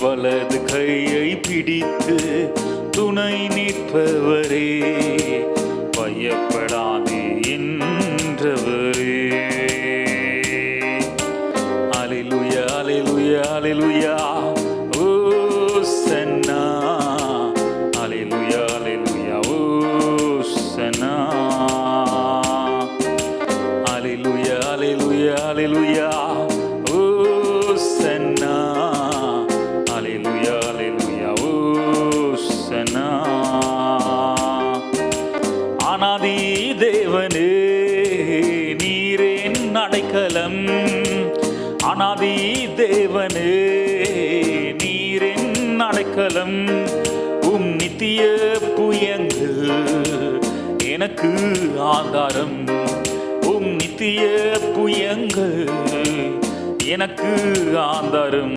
வலது கையை பிடித்து துணை நிற்பவரே, பயப்படாதே என்றவரே. அல்லேலூயா அல்லேலூயா அல்லேலூயா ஓசன்னா, அல்லேலூயா அல்லேலூயா ஓசன்னா, அல்லேலூயா அல்லேலூயா அல்லேலூயா ஓசன்னா, அல்லேலூயா அல்லேலூயா ஓசன்னா. அநாதி தேவனே நீரே அடைக்கலம், அநாதி தேவனே நீரே அடைக்கலம். நித்திய புயங்கள் எனக்கு ஆதாரம், நித்திய புயங்கள் எனக்கு ஆதாரம்.